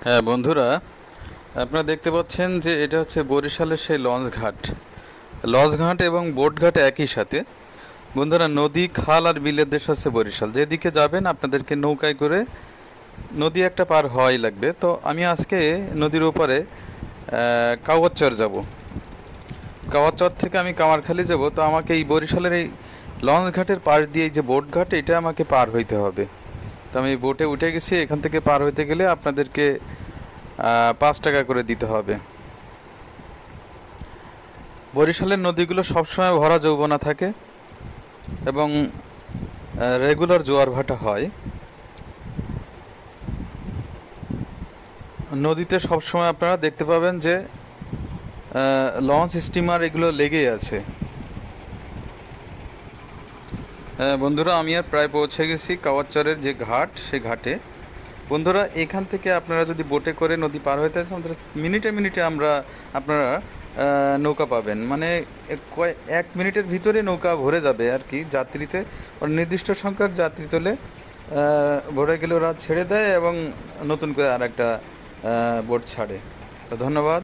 হ্যাঁ বন্ধুরা, আপনারা দেখতে পাচ্ছেন যে এটা হচ্ছে বরিশালের সেই লঞ্চ ঘাট এবং বোট ঘাট একই সাথে। বন্ধুরা, নদী, খাল আর বিলের দেশ হচ্ছে বরিশাল। যেদিকে যাবেন আপনাদেরকে নৌকায় করে নদী একটা পার হওয়াই লাগবে। তো আমি আজকে নদীর ওপারে কাওয়ারচর যাব। কাওয়ারচর থেকে আমি কামারখালী যাব। তো আমাকে এই বরিশালের এই লঞ্চ ঘাটের পাশ দিয়ে এই যে বোট ঘাট, এটা আমাকে পার হইতে হবে। তো আমি বোটে উঠে গেছি। এখান থেকে পার হইতে গেলে আপনাদেরকে 5 টাকা করে দিতে হবে। বরিশালের নদীগুলো সবসময় ভরা যৌবনা থাকে এবং রেগুলার জোয়ার ভাটা হয়। নদীতে সবসময় আপনারা দেখতে পাবেন যে লঞ্চ, স্টিমার এগুলো লেগেই আছে। বন্ধুরা, আমি আর প্রায় পৌঁছে গেছি কাওয়ারচরের যে ঘাট, সে ঘাটে। বন্ধুরা, এখান থেকে আপনারা যদি বোটে করে নদী পার হইতে চান, তাহলে মিনিটে মিনিটে আপনারা নৌকা পাবেন। মানে 1 মিনিটের ভিতরে নৌকা ভরে যাবে আর কি যাত্রীতে। ওর নির্দিষ্ট সংখ্যক যাত্রী তোলে, ভরে গেলে ওরা ছেড়ে দেয় এবং নতুন করে আর একটা বোট ছাড়ে। তো ধন্যবাদ।